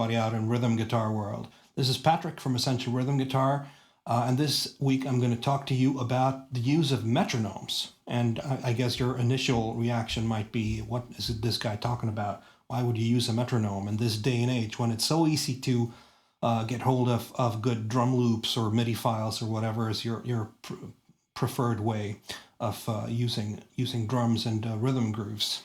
everybody out in rhythm guitar world. This is Patrick from Essential Rhythm Guitar, and this week I'm going to talk to you about the use of metronomes. And I guess your initial reaction might be, what is this guy talking about? Why would you use a metronome in this day and age when it's so easy to get hold of good drum loops or MIDI files or whatever is your preferred way of using drums and rhythm grooves?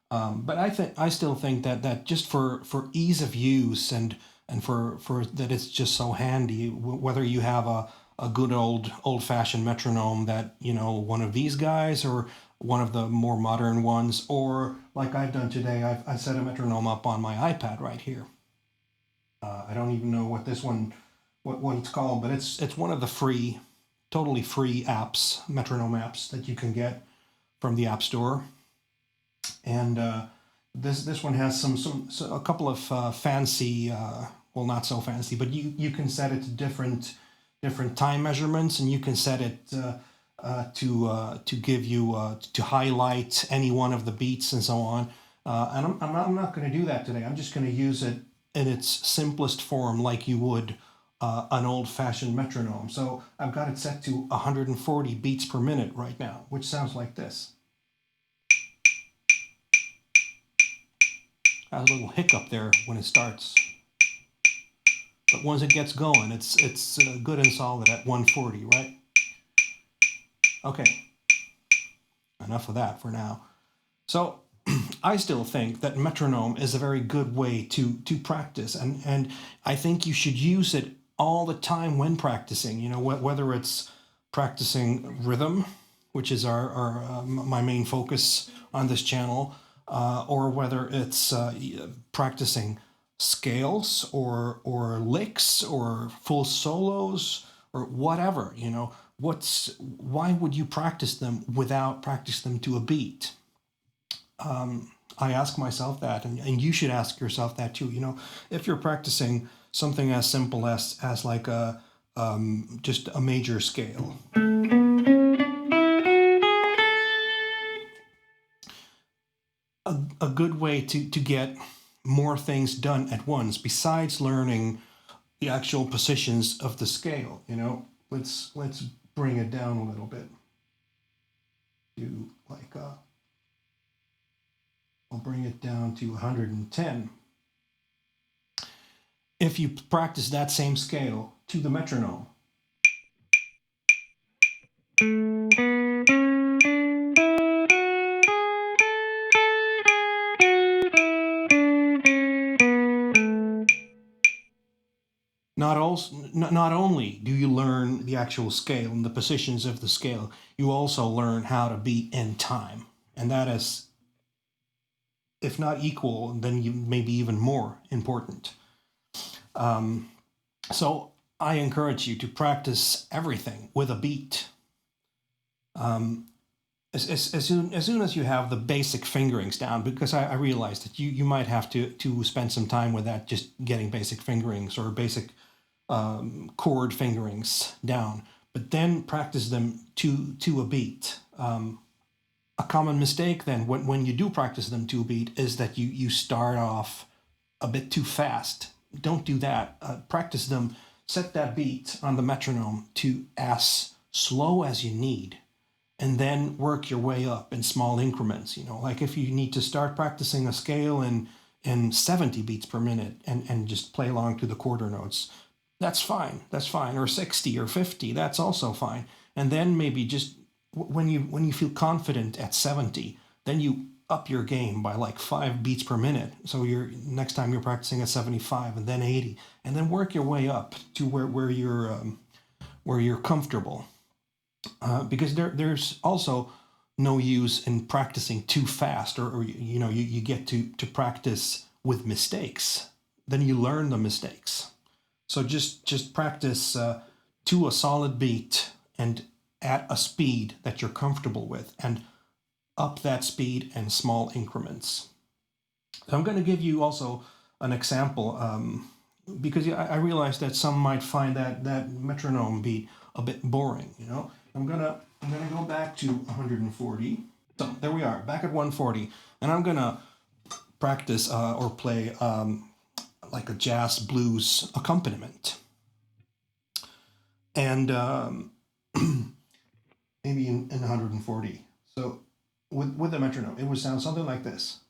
But I still think that just for ease of use and for that it's just so handy, whether you have a good old-fashioned metronome that, you know, one of these guys or one of the more modern ones, or like I've done today, I set a metronome up on my iPad right here. I don't even know what this one, what it's called, but it's one of the totally free apps, metronome apps that you can get from the App Store. And this one has a couple of fancy, well, not so fancy, but you can set it to different time measurements, and you can set it to give you to highlight any one of the beats and so on. And I'm not going to do that today. I'm just going to use it in its simplest form, like you would an old-fashioned metronome. So I've got it set to 140 beats per minute right now, which sounds like this. I have a little hiccup there when it starts, but once it gets going, it's good and solid at 140, right? Okay, enough of that for now. So I still think that metronome is a very good way to practice, and I think you should use it all the time when practicing. You know, whether it's practicing rhythm, which is my main focus on this channel, or whether it's practicing scales or licks or full solos or whatever. You know, why would you practice them without practicing them to a beat? I ask myself that, and you should ask yourself that too. You know, if you're practicing something as simple as like just a major scale. A good way to get more things done at once, besides learning the actual positions of the scale, you know, let's bring it down a little bit to like I'll bring it down to 110. If you practice that same scale to the metronome, not only do you learn the actual scale and the positions of the scale, you also learn how to be in time. And that is, if not equal, then maybe even more important. So I encourage you to practice everything with a beat. As soon as you have the basic fingerings down, because I realize that you might have to spend some time with that, just getting basic fingerings or basic chord fingerings down, but then practice them to a beat. A common mistake then when you do practice them to a beat is that you start off a bit too fast. Don't do that. Practice them, set that beat on the metronome to as slow as you need, and then work your way up in small increments. You know, like if you need to start practicing a scale in 70 beats per minute and just play along to the quarter notes, that's fine, or 60 or 50, that's also fine. And then maybe just when you feel confident at 70, then you up your game by like 5 beats per minute. So next time you're practicing at 75, and then 80, and then work your way up to where you're comfortable. Because there's also no use in practicing too fast, or you know, you get to practice with mistakes. Then you learn the mistakes. So just practice to a solid beat and at a speed that you're comfortable with, and up that speed in small increments. So I'm going to give you also an example, because I realize that some might find that metronome beat a bit boring. You know, I'm gonna go back to 140. So there we are, back at 140, and I'm gonna practice or play like a jazz blues accompaniment. And maybe in 140. So with the metronome, it would sound something like this.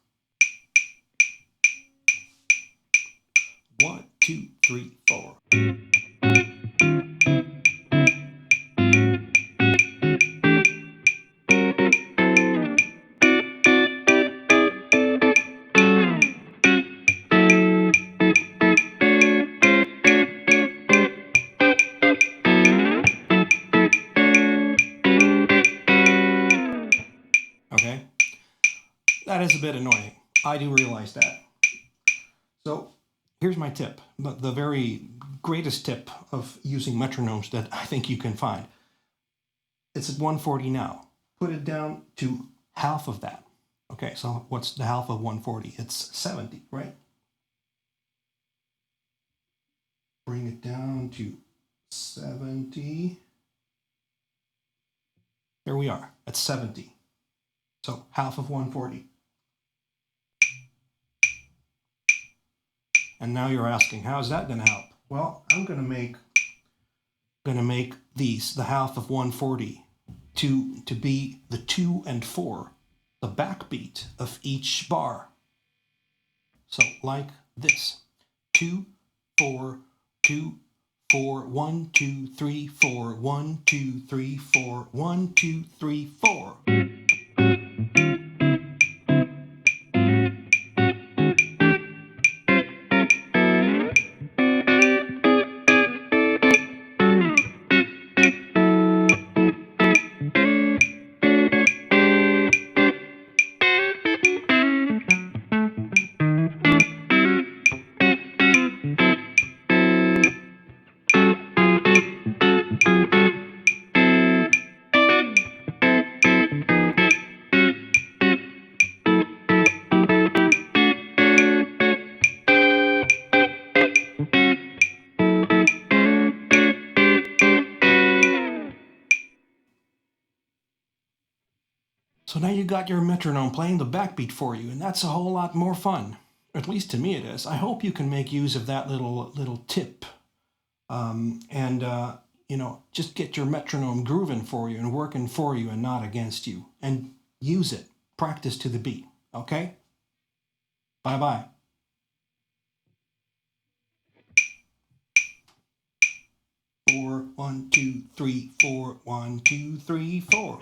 1, 2, 3, 4. Okay? That is a bit annoying. I do realize that. So here's my tip, the very greatest tip of using metronomes that I think you can find. It's at 140 now. Put it down to half of that. Okay, so what's the half of 140? It's 70, right? Bring it down to 70. There we are, at 70. So half of 140. And now you're asking, how's that going to help? Well, I'm going to make these the half of 140 to be the 2 and 4, the backbeat of each bar. So like this: 2, 4, 2, 4, 1, 2, 3, 4, 1, 2, 3, 4, 1, 2, 3, 4. So now you got your metronome playing the backbeat for you, and that's a whole lot more fun. At least to me it is. I hope you can make use of that little tip, and just get your metronome grooving for you and working for you and not against you, and use it. Practice to the beat. Okay. Bye bye. 4, 1, 2, 3, 4, 1, 2, 3, 4.